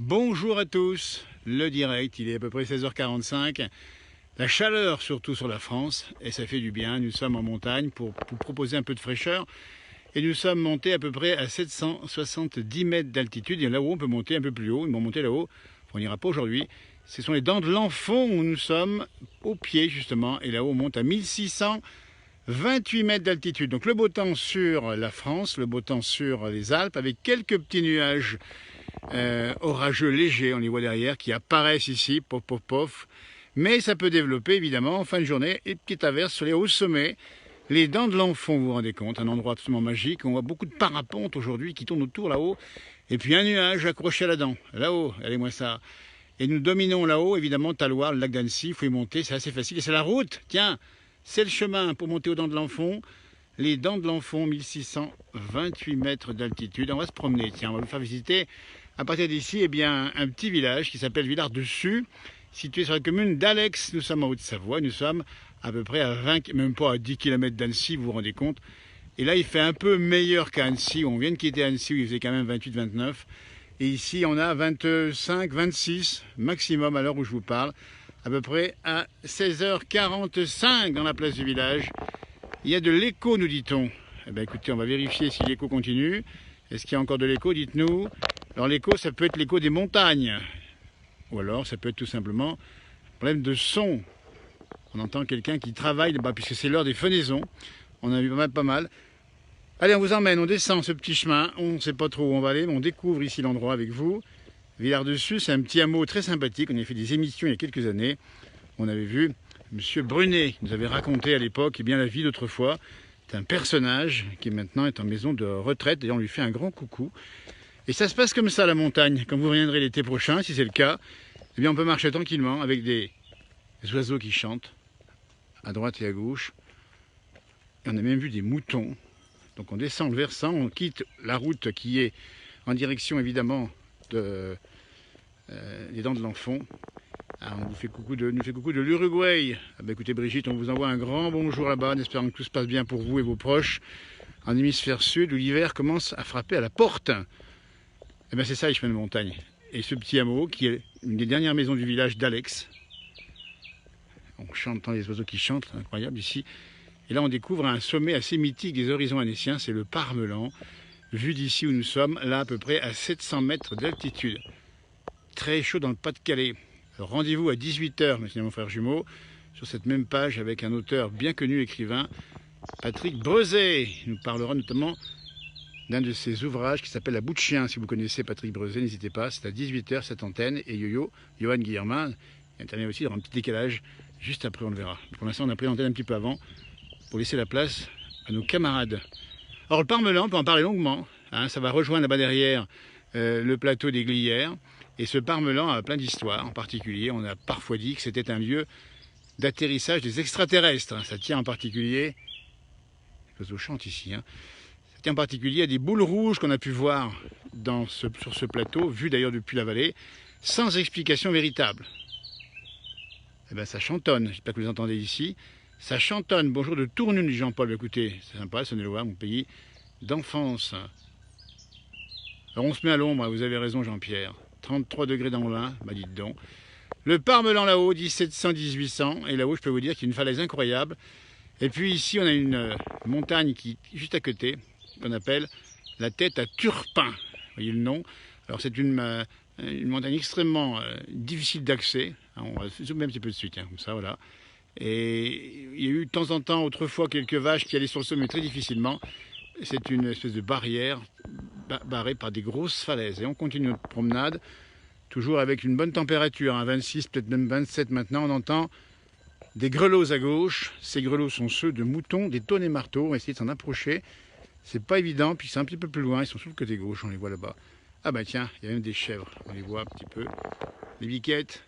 Bonjour à tous, le direct, il est à peu près 16h45. La chaleur surtout sur la France, et ça fait du bien. Nous sommes en montagne pour proposer un peu de fraîcheur. Et nous sommes montés à peu près à 770 mètres d'altitude. Et là-haut, on peut monter un peu plus haut. Ils m'ont monté là-haut, on n'ira pas aujourd'hui. Ce sont les Dents de l'Enfant où nous sommes, au pied justement. Et là-haut, on monte à 1628 mètres d'altitude. Donc le beau temps sur la France, le beau temps sur les Alpes, avec quelques petits nuages orageux légers, on les voit derrière, qui apparaissent ici, pof, pof, pof. Mais ça peut développer évidemment en fin de journée et petite averse sur les hauts sommets. Les Dents de l'Enfant, vous vous rendez compte, un endroit absolument magique. On voit beaucoup de parapentes aujourd'hui qui tournent autour là-haut. Et puis un nuage accroché à la dent, là-haut, allez-moi ça. Et nous dominons là-haut, évidemment, Taloir, le lac d'Annecy, il faut y monter, c'est assez facile. Et c'est la route, tiens, c'est le chemin pour monter aux Dents de l'Enfant. Les Dents de l'Enfant, 1628 mètres d'altitude. On va se promener, tiens, on va vous faire visiter à partir d'ici, eh bien, un petit village qui s'appelle Villars-Dessus, situé sur la commune d'Alex. Nous sommes en Haute-Savoie, nous sommes à peu près à 20, même pas à 10 km d'Annecy, vous vous rendez compte. Et là, il fait un peu meilleur qu'à Annecy. On vient de quitter Annecy où il faisait quand même 28-29. Et ici, on a 25-26 maximum à l'heure où je vous parle. À peu près à 16h45 dans la place du village. Il y a de l'écho, nous dit-on. Eh bien, écoutez, on va vérifier si l'écho continue. Est-ce qu'il y a encore de l'écho? Dites-nous. Alors, l'écho, ça peut être l'écho des montagnes. Ou alors, ça peut être tout simplement un problème de son. On entend quelqu'un qui travaille là-bas, puisque c'est l'heure des fenaisons. On a vu pas mal. Allez, on vous emmène, on descend ce petit chemin. On ne sait pas trop où on va aller, mais on découvre ici l'endroit avec vous. Villars-Dessus, c'est un petit hameau très sympathique. On y a fait des émissions il y a quelques années. On avait vu Monsieur Brunet, qui nous avait raconté à l'époque eh bien, la vie d'autrefois. C'est un personnage qui maintenant est en maison de retraite. D'ailleurs, on lui fait un grand coucou. Et ça se passe comme ça, la montagne. Quand vous reviendrez l'été prochain, si c'est le cas, eh bien, on peut marcher tranquillement avec des oiseaux qui chantent à droite et à gauche. Et on a même vu des moutons. Donc on descend le versant, on quitte la route qui est en direction évidemment des Dents de l'Enfant. On nous fait coucou de l'Uruguay. Ah ben écoutez Brigitte, on vous envoie un grand bonjour là-bas, en espérant que tout se passe bien pour vous et vos proches. En hémisphère sud, où l'hiver commence à frapper à la porte. Eh bien c'est ça les chemins de montagne. Et ce petit hameau, qui est une des dernières maisons du village d'Alex. On chante, les oiseaux qui chantent, incroyable ici. Et là on découvre un sommet assez mythique des horizons annéciens, c'est le Parmelan. Vu d'ici où nous sommes, là à peu près à 700 mètres d'altitude. Très chaud dans le Pas-de-Calais. Rendez-vous à 18h, monsieur mon frère jumeau, sur cette même page avec un auteur bien connu, écrivain, Patrick Breuzet. Il nous parlera notamment d'un de ses ouvrages qui s'appelle La bout de chien. Si vous connaissez Patrick Breuzet, n'hésitez pas, c'est à 18h cette antenne. Et Johan Guillermin, il intervient aussi dans un petit décalage, juste après on le verra. Pour l'instant on a pris l'antenne un petit peu avant, pour laisser la place à nos camarades. Alors le Parmelan, on peut en parler longuement, hein, ça va rejoindre là-bas derrière le plateau des Glières. Et ce Parmelan a plein d'histoires. En particulier, on a parfois dit que c'était un lieu d'atterrissage des extraterrestres. Ça tient en particulier, les oiseaux chantent ici, hein. Ça tient en particulier à des boules rouges qu'on a pu voir sur ce plateau, vu d'ailleurs depuis la vallée, sans explication véritable. Eh bien ça chantonne, j'espère que vous entendez ici. Ça chantonne. Bonjour de Tournune, dit Jean-Paul. Écoutez, c'est sympa, Saône-et-Loire, mon pays d'enfance. Alors on se met à l'ombre, vous avez raison Jean-Pierre. 33 degrés dans l'Ain, bah dites donc. Le Parmelan là-haut, 1700-1800. Et là-haut, je peux vous dire qu'il y a une falaise incroyable. Et puis ici, on a une montagne qui est juste à côté, qu'on appelle la tête à Turpin. Vous voyez le nom. Alors c'est une montagne extrêmement difficile d'accès. On va zoomer un petit peu de suite, hein, comme ça, voilà. Et il y a eu de temps en temps, autrefois, quelques vaches qui allaient sur le sommet très difficilement. C'est une espèce de barrière barrée par des grosses falaises. Et on continue notre promenade, toujours avec une bonne température, hein, 26, peut-être même 27 maintenant. On entend des grelots à gauche. Ces grelots sont ceux de moutons, des tonnes et marteaux. On va essayer de s'en approcher. C'est pas évident, puis c'est un petit peu plus loin. Ils sont sur le côté gauche, on les voit là-bas. Ah ben tiens, il y a même des chèvres. On les voit un petit peu. Les biquettes.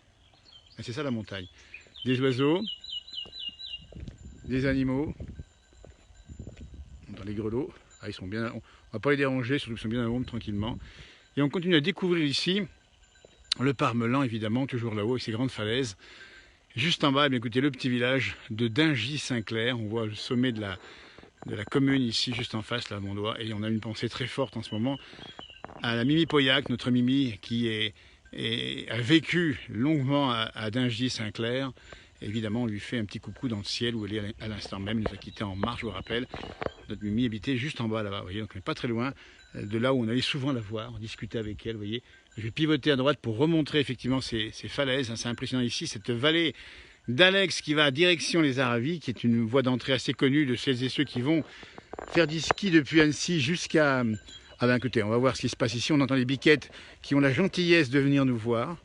C'est ça la montagne. Des oiseaux. Des animaux. Dans les grelots. Ah, ils sont bien, on ne va pas les déranger, surtout qu'ils sont bien à l'ombre tranquillement. Et on continue à découvrir ici le Parmelan, évidemment, toujours là-haut, avec ses grandes falaises. Juste en bas, eh bien, écoutez, le petit village de Dingy-Saint-Clair. On voit le sommet de la commune ici, juste en face, là, à mon doigt. Et on a une pensée très forte en ce moment à la Mimi Pauillac, notre Mimi, qui est et a vécu longuement à Dingy-Saint-Clair. Évidemment, on lui fait un petit coucou dans le ciel où elle est à l'instant même. Elle nous a quittés en mars, je vous rappelle. Notre Mimi habitait juste en bas là-bas, vous voyez, donc on n'est pas très loin de là où on allait souvent la voir, discuter avec elle, vous voyez. Je vais pivoter à droite pour remontrer effectivement ces falaises. C'est impressionnant ici, cette vallée d'Alex qui va direction les Aravis, qui est une voie d'entrée assez connue de celles et ceux qui vont faire du ski depuis Annecy jusqu'à... Ah ben écoutez, on va voir ce qui se passe ici. On entend les biquettes qui ont la gentillesse de venir nous voir.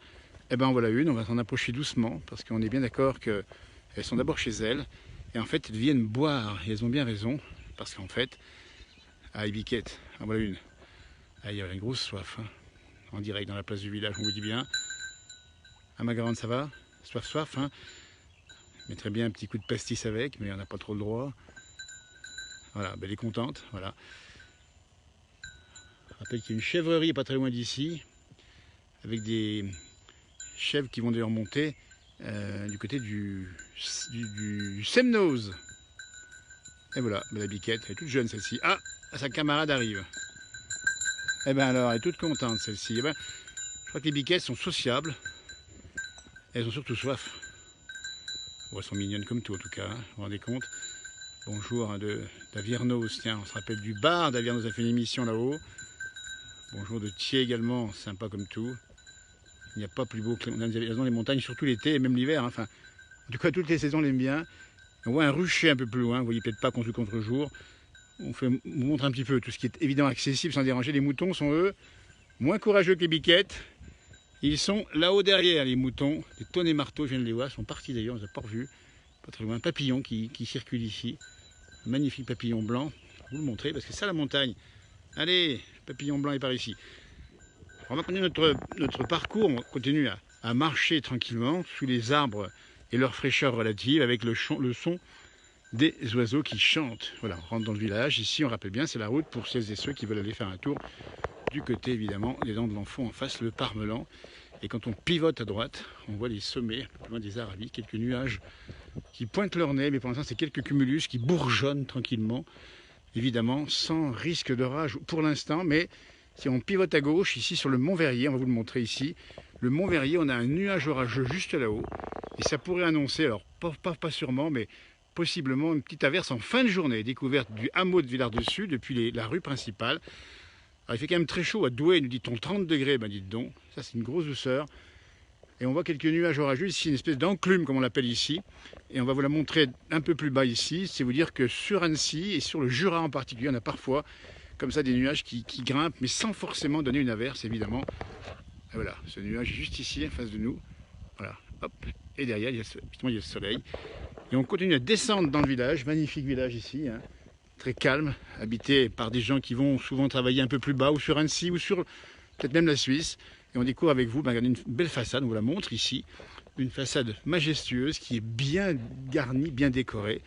Eh ben voilà une, on va s'en approcher doucement parce qu'on est bien d'accord qu'elles sont d'abord chez elles et en fait elles viennent boire et elles ont bien raison parce qu'en fait, ah les biquettes, ah voilà une, ah il y a une grosse soif, hein, en direct dans la place du village, on vous dit bien. Ah ma grande ça va? Soif, hein. Je mettrais bien un petit coup de pastis avec, mais on n'a pas trop le droit. Voilà, ben elle est contente, voilà. Je rappelle qu'il y a une chèvrerie pas très loin d'ici, avec des chèvres qui vont d'ailleurs monter du côté du Semnoz. Et voilà, la biquette, elle est toute jeune celle-ci. Ah, sa camarade arrive. Eh bien alors, elle est toute contente celle-ci. Eh ben, je crois que les biquettes sont sociables. Elles ont surtout soif. Bon, elles sont mignonnes comme tout en tout cas, hein, vous vous rendez compte. Bonjour hein, d'Aviernos, tiens, on se rappelle du bar d'Aviernos, a fait une émission là-haut. Bonjour de Thiers également, sympa comme tout. Il n'y a pas plus beau que les montagnes, surtout l'été et même l'hiver. Hein. Enfin, en tout cas, toutes les saisons, on l'aime bien. On voit un rucher un peu plus loin. Vous voyez peut-être pas qu'on joue contre-jour. On vous montre un petit peu tout ce qui est évidemment accessible sans déranger. Les moutons sont, eux, moins courageux que les biquettes. Ils sont là-haut derrière, les moutons. Les tonnes et marteaux, je viens de les voir. Ils sont partis d'ailleurs, on ne les a pas revus. Pas très loin. Un papillon qui circule ici. Un magnifique papillon blanc. Je vais vous le montrer parce que c'est ça la montagne. Allez, le papillon blanc est par ici. On va continuer notre parcours, on continue à marcher tranquillement sous les arbres et leur fraîcheur relative avec le son des oiseaux qui chantent. Voilà, on rentre dans le village. Ici, on rappelle bien, c'est la route pour celles et ceux qui veulent aller faire un tour du côté, évidemment, des Dents de l'Enfant en face, le Parmelan. Et quand on pivote à droite, on voit les sommets, un peu loin des Aravis, quelques nuages qui pointent leur nez, mais pour l'instant, c'est quelques cumulus qui bourgeonnent tranquillement, évidemment, sans risque d'orage pour l'instant, mais si on pivote à gauche, ici sur le Mont Verrier, on va vous le montrer ici, le Mont Verrier, on a un nuage orageux juste là-haut, et ça pourrait annoncer, alors pas sûrement, mais possiblement une petite averse en fin de journée, découverte du hameau de Villars-Dessus, depuis la rue principale. Alors, il fait quand même très chaud à Douai, nous dit-on 30 degrés, ben dites donc, ça c'est une grosse douceur. Et on voit quelques nuages orageux, ici une espèce d'enclume comme on l'appelle ici, et on va vous la montrer un peu plus bas ici, c'est vous dire que sur Annecy et sur le Jura en particulier, on a parfois comme ça des nuages qui grimpent, mais sans forcément donner une averse, évidemment. Et voilà, ce nuage est juste ici, en face de nous. Voilà, hop, et derrière, il y a le soleil. Et on continue à descendre dans le village, magnifique village ici, hein, très calme, habité par des gens qui vont souvent travailler un peu plus bas, ou sur Annecy, ou sur peut-être même la Suisse. Et on découvre avec vous, regardez une belle façade, on vous la montre ici, une façade majestueuse qui est bien garnie, bien décorée,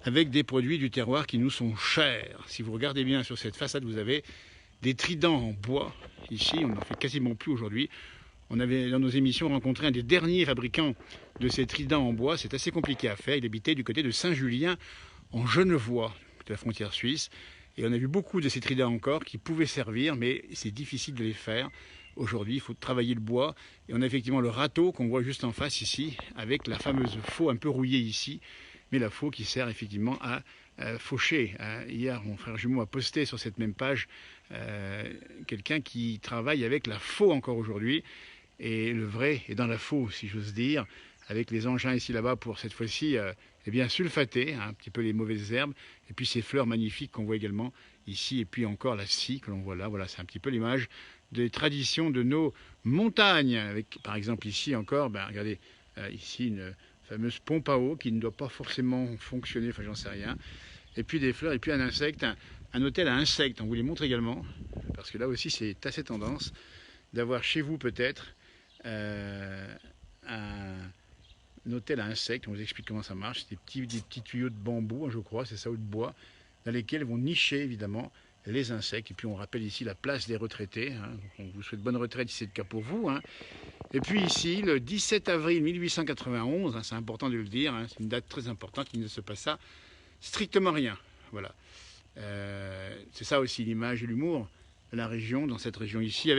avec des produits du terroir qui nous sont chers. Si vous regardez bien sur cette façade, vous avez des tridents en bois. Ici, on n'en fait quasiment plus aujourd'hui. On avait dans nos émissions rencontré un des derniers fabricants de ces tridents en bois. C'est assez compliqué à faire. Il habitait du côté de Saint-Julien, en Genevois, de la frontière suisse. Et on a vu beaucoup de ces tridents encore qui pouvaient servir, mais c'est difficile de les faire. Aujourd'hui, il faut travailler le bois. Et on a effectivement le râteau qu'on voit juste en face ici, avec la fameuse faux un peu rouillée ici, mais la faux qui sert effectivement à faucher. Hier, mon frère jumeau a posté sur cette même page quelqu'un qui travaille avec la faux encore aujourd'hui. Et le vrai est dans la faux, si j'ose dire, avec les engins ici là-bas pour cette fois-ci eh bien sulfater un petit peu les mauvaises herbes. Et puis ces fleurs magnifiques qu'on voit également ici. Et puis encore la scie que l'on voit là. Voilà, c'est un petit peu l'image des traditions de nos montagnes. Avec par exemple ici encore, regardez, ici une fameuse pompe à eau qui ne doit pas forcément fonctionner, enfin j'en sais rien. Et puis des fleurs, et puis un insecte, un hôtel à insectes, on vous les montre également, parce que là aussi c'est assez tendance d'avoir chez vous peut-être un hôtel à insectes, on vous explique comment ça marche, c'est des petits tuyaux de bambou, je crois, c'est ça, ou de bois, dans lesquels vont nicher évidemment les insectes. Et puis on rappelle ici la place des retraités, hein. On vous souhaite bonne retraite si c'est le cas pour vous, hein. Et puis ici, le 17 avril 1891, hein, c'est important de le dire, hein, c'est une date très importante, il ne se passa strictement rien. Voilà. C'est ça aussi l'image et l'humour la région, dans cette région ici,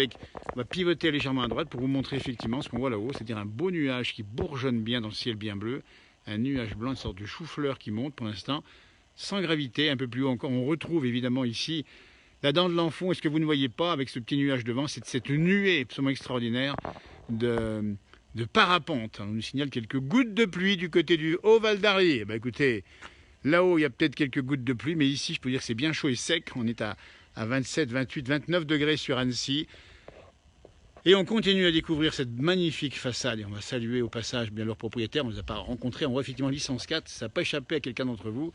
on va pivoter légèrement à droite pour vous montrer effectivement ce qu'on voit là-haut, c'est-à-dire un beau nuage qui bourgeonne bien dans le ciel bien bleu, un nuage blanc, une sorte de chou-fleur qui monte pour l'instant, sans gravité, un peu plus haut encore. On retrouve évidemment ici la dent de l'Enfant, et ce que vous ne voyez pas avec ce petit nuage devant, c'est cette nuée absolument extraordinaire de parapente. On nous signale quelques gouttes de pluie du côté du Haut-Val d'Arly. Ben écoutez, là-haut, il y a peut-être quelques gouttes de pluie, mais ici, je peux dire que c'est bien chaud et sec. On est à 27, 28, 29 degrés sur Annecy. Et on continue à découvrir cette magnifique façade. Et on va saluer au passage bien leur propriétaire. On ne les a pas rencontrés. On voit effectivement licence 4. Ça n'a pas échappé à quelqu'un d'entre vous.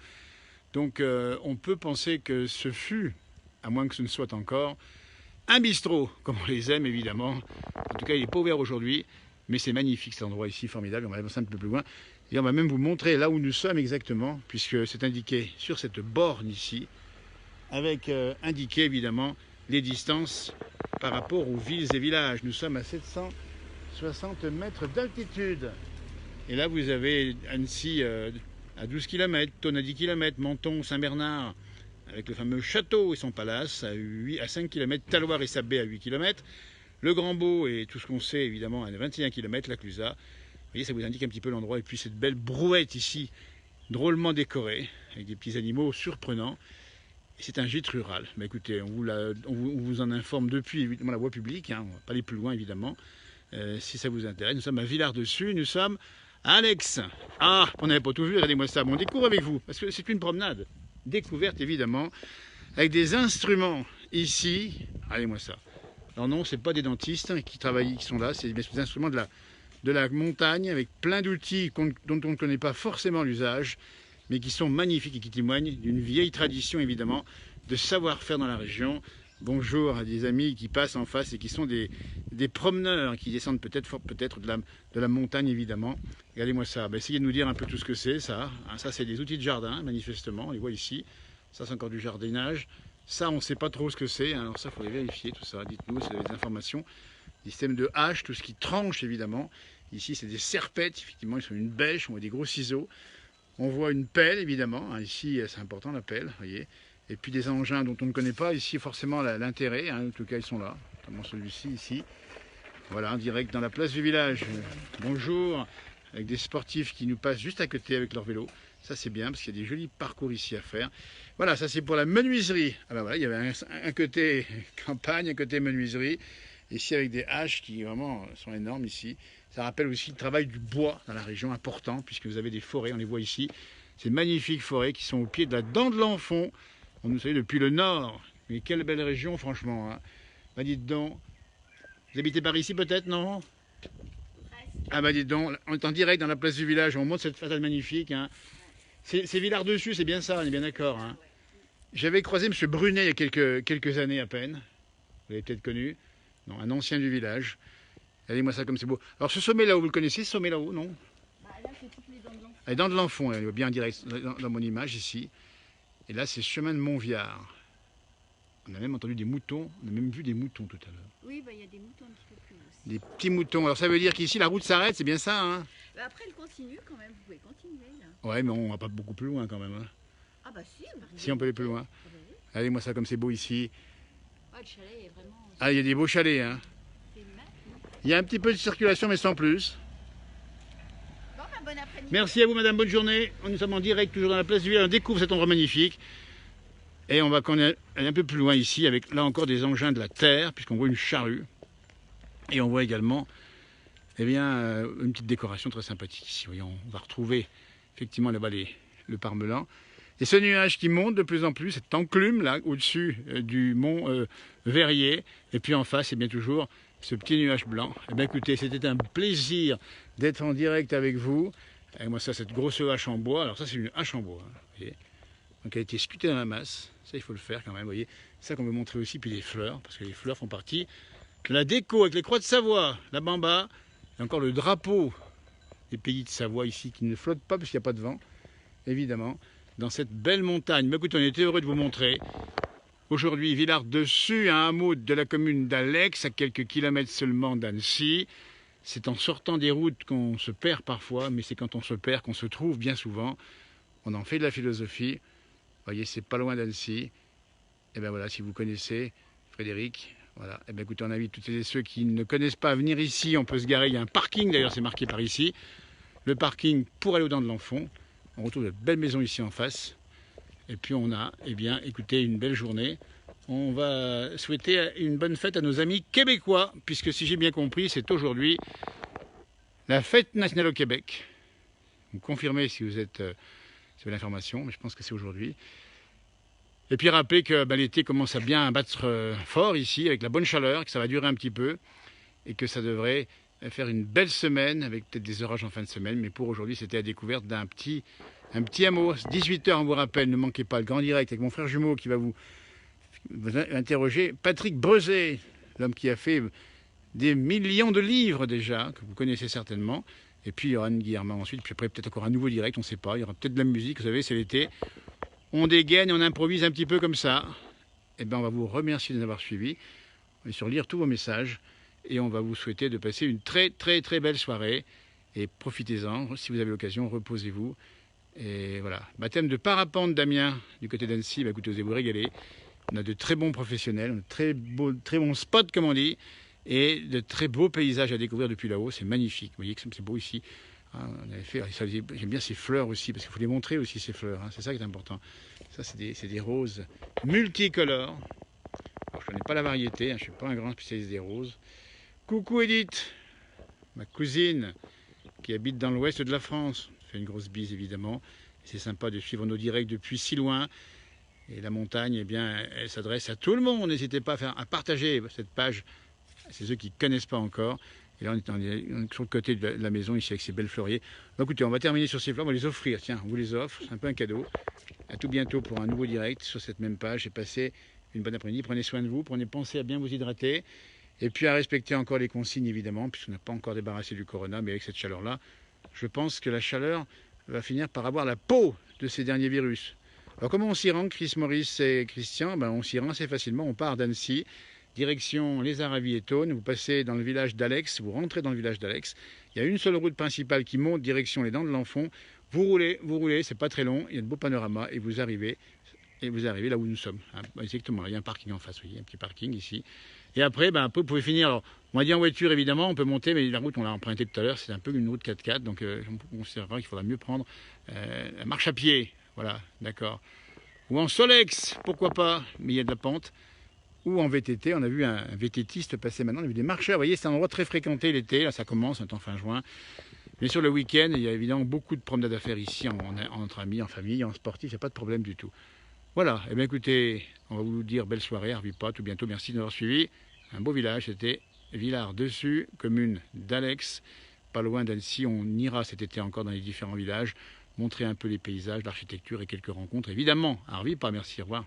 Donc on peut penser que ce fut, à moins que ce ne soit encore, un bistrot, comme on les aime évidemment. En tout cas, il n'est pas ouvert aujourd'hui. Mais c'est magnifique cet endroit ici, formidable. On va avancer un peu plus loin. Et on va même vous montrer là où nous sommes exactement, puisque c'est indiqué sur cette borne ici, avec indiqué évidemment les distances par rapport aux villes et villages. Nous sommes à 760 mètres d'altitude. Et là vous avez Annecy à 12 km, Thônes à 10 km, Menton, Saint-Bernard, avec le fameux château et son palace à 5 km, Talloires et sa baie à 8 km, le Grand-Beau et tout ce qu'on sait évidemment à 21 km, la Clusaz. Vous voyez, ça vous indique un petit peu l'endroit. Et puis cette belle brouette ici, drôlement décorée, avec des petits animaux surprenants. C'est un gîte rural. Mais écoutez, on vous en informe depuis évidemment la voie publique. Hein. On ne va pas aller plus loin évidemment, si ça vous intéresse. Nous sommes à Villars-Dessus, nous sommes à Alex. Ah, on n'avait pas tout vu, regardez-moi ça. Bon, on découvre avec vous, parce que c'est une promenade. Découverte évidemment, avec des instruments ici. Regardez-moi ça. Alors non, ce n'est pas des dentistes qui travaillent, qui sont là, c'est des instruments de la montagne, avec plein d'outils dont on ne connaît pas forcément l'usage, mais qui sont magnifiques et qui témoignent d'une vieille tradition évidemment, de savoir-faire dans la région. Bonjour à des amis qui passent en face et qui sont des promeneurs, qui descendent peut-être de la montagne évidemment. Regardez-moi ça, essayez de nous dire un peu tout ce que c'est ça. Ça c'est des outils de jardin manifestement, on les voit ici. Ça c'est encore du jardinage. Ça on ne sait pas trop ce que c'est, alors ça il faudrait vérifier tout ça, dites-nous si vous avez des informations. Système de hache, tout ce qui tranche évidemment. Ici, c'est des serpettes, effectivement, ils sont une bêche, on voit des gros ciseaux. On voit une pelle, évidemment. Ici, c'est important, la pelle, voyez. Et puis des engins dont on ne connaît pas ici forcément l'intérêt. En tout cas, ils sont là, notamment celui-ci, ici. Voilà, en direct dans la place du village. Bonjour, avec des sportifs qui nous passent juste à côté avec leur vélo. Ça, c'est bien, parce qu'il y a des jolis parcours ici à faire. Voilà, ça, c'est pour la menuiserie. Ah ben voilà, il y avait un côté campagne, un côté menuiserie. Ici avec des haches qui vraiment sont énormes ici. Ça rappelle aussi le travail du bois dans la région, important, puisque vous avez des forêts, on les voit ici. Ces magnifiques forêts qui sont au pied de la dent de l'Enfant. On nous savez depuis le nord. Mais quelle belle région, franchement. Hein. Bah dites donc, vous habitez par ici peut-être, non? Ah bah dites donc, on est en direct dans la place du village, on monte cette façade magnifique. Hein. C'est Villars-Dessus, c'est bien ça, on est bien d'accord. Hein. J'avais croisé M. Brunet il y a quelques années à peine. Vous l'avez peut-être connu. Non, un ancien du village. Regardez-moi ça comme c'est beau. Alors ce sommet là-haut, vous le connaissez, ce sommet là-haut, non? Là, c'est toutes les dents de l'Enfant. Les dents de l'Enfant, elle est bien direct dans mon image ici. Et là, c'est chemin de Montviard. On a même entendu des moutons, on a même vu des moutons tout à l'heure. Oui, il y a des moutons un petit peu plus haut aussi. Des petits moutons. Alors ça veut dire qu'ici, la route s'arrête, c'est bien ça, hein? Après, elle continue quand même, vous pouvez continuer là. Ouais, mais on va pas beaucoup plus loin quand même. Hein. Ah bah si, Si on peut aller plus loin. Ah bah oui. Regardez-moi ça comme c'est beau ici. Ah, le chalet est vraiment... Ah, il y a des beaux chalets, hein. C'est magnifique. Il y a un petit peu de circulation, mais sans plus. Bon, bon après-midi. Merci à vous, madame, bonne journée. Nous sommes en direct, toujours dans la place du village. On découvre cet endroit magnifique. Et on va aller un peu plus loin ici, avec là encore des engins de la terre, puisqu'on voit une charrue. Et on voit également eh bien, une petite décoration très sympathique ici. Voyez, on va retrouver effectivement là-bas le parmelan. Et ce nuage qui monte de plus en plus, cette enclume là, au-dessus du mont Verrier. Et puis en face, c'est bien toujours ce petit nuage blanc. Eh bien écoutez, c'était un plaisir d'être en direct avec vous. Et moi, ça, cette grosse hache en bois. Alors ça, c'est une hache en bois. Hein, voyez. Donc elle a été scutée dans la masse. Ça, il faut le faire quand même, vous voyez. C'est ça qu'on veut montrer aussi. Puis les fleurs, parce que les fleurs font partie de la déco avec les croix de Savoie, la bamba. Et encore le drapeau des pays de Savoie ici qui ne flotte pas parce qu'il n'y a pas de vent, évidemment, dans cette belle montagne. Mais écoutez, on était heureux de vous montrer. Aujourd'hui, Villars-Dessus, un hameau de la commune d'Alex, à quelques kilomètres seulement d'Annecy. C'est en sortant des routes qu'on se perd parfois, mais c'est quand on se perd qu'on se trouve bien souvent. On en fait de la philosophie. Vous voyez, c'est pas loin d'Annecy. Et bien voilà, si vous connaissez, Frédéric. Voilà. Eh bien, écoutez, on invite toutes ceux qui ne connaissent pas à venir ici. On peut se garer. Il y a un parking, d'ailleurs, c'est marqué par ici. Le parking pour aller aux Dents de l'Enfant. On retrouve de belles maisons ici en face. Et puis, on a, eh bien, écoutez, une belle journée. On va souhaiter une bonne fête à nos amis québécois, puisque si j'ai bien compris, c'est aujourd'hui la fête nationale au Québec. Vous me confirmez si vous avez l'information, mais je pense que c'est aujourd'hui. Et puis rappelez que l'été commence à bien battre fort ici, avec la bonne chaleur, que ça va durer un petit peu, et que ça devrait faire une belle semaine, avec peut-être des orages en fin de semaine. Mais pour aujourd'hui, c'était la découverte d'un petit hameau. 18 h, on vous rappelle, ne manquez pas le grand direct avec mon frère jumeau qui va vous interroger Patrick Breuzet, l'homme qui a fait des millions de livres déjà, que vous connaissez certainement. Et puis il y aura Anne Guillermin ensuite, puis après peut-être encore un nouveau direct, on ne sait pas. Il y aura peut-être de la musique, vous savez, c'est l'été. On dégaine et on improvise un petit peu comme ça. Et bien on va vous remercier de nous avoir suivis. On va sur lire tous vos messages et on va vous souhaiter de passer une très très très belle soirée. Et profitez-en, si vous avez l'occasion, reposez-vous. Et voilà, baptême de parapente Damien du côté d'Annecy, écoutez, vous allez vous régaler. On a de très bons professionnels, on a de très bons spots comme on dit, et de très beaux paysages à découvrir depuis là-haut, c'est magnifique. Vous voyez que c'est beau ici. J'aime bien ces fleurs aussi, parce qu'il faut les montrer aussi ces fleurs, c'est ça qui est important. Ça c'est des roses multicolores. Alors, je ne connais pas la variété, je ne suis pas un grand spécialiste des roses. Coucou Edith, ma cousine qui habite dans l'ouest de la France. Je fais une grosse bise évidemment. C'est sympa de suivre nos directs depuis si loin. Et la montagne, eh bien, elle s'adresse à tout le monde. N'hésitez pas à partager cette page. C'est ceux qui ne connaissent pas encore. Et là, on est sur le côté de la maison, ici, avec ces belles fleuriers. Bon, écoutez, on va terminer sur ces fleurs. On va les offrir. Tiens, on vous les offre. C'est un peu un cadeau. À tout bientôt pour un nouveau direct sur cette même page. Et passez une bonne après-midi. Prenez soin de vous. Pensez à bien vous hydrater. Et puis à respecter encore les consignes, évidemment, puisqu'on n'a pas encore débarrassé du corona. Mais avec cette chaleur-là, je pense que la chaleur va finir par avoir la peau de ces derniers virus. Alors comment on s'y rend, Chris, Maurice et Christian? On s'y rend assez facilement, on part d'Annecy, direction les Aravis et Thônes, vous passez dans le village d'Alex, vous rentrez dans le village d'Alex, il y a une seule route principale qui monte direction les Dents de l'Enfant, vous roulez, c'est pas très long, il y a de beaux panoramas et vous arrivez là où nous sommes. Exactement, il y a un parking en face, il y a un petit parking ici. Et après, vous pouvez finir, alors, on va dire en voiture évidemment, on peut monter, mais la route on l'a empruntée tout à l'heure, c'est un peu une route 4x4, donc on considérera qu'il faudra mieux prendre la marche à pied. Voilà, d'accord. Ou en Solex, pourquoi pas, mais il y a de la pente. Ou en VTT, on a vu un VTTiste passer maintenant, on a vu des marcheurs. Vous voyez, c'est un endroit très fréquenté l'été, là ça commence, on est en fin juin. Mais sur le week-end, il y a évidemment beaucoup de promenades à faire ici, entre amis, en famille, en sportif, il n'y a pas de problème du tout. Voilà, et bien écoutez, on va vous dire belle soirée, Arvipa, tout bientôt, merci de nous avoir suivis. Un beau village, c'était Villars-Dessus, commune d'Alex, pas loin d'Annecy. On ira cet été encore dans les différents villages, montrer un peu les paysages, l'architecture et quelques rencontres. Évidemment, Arvipa, merci, au revoir.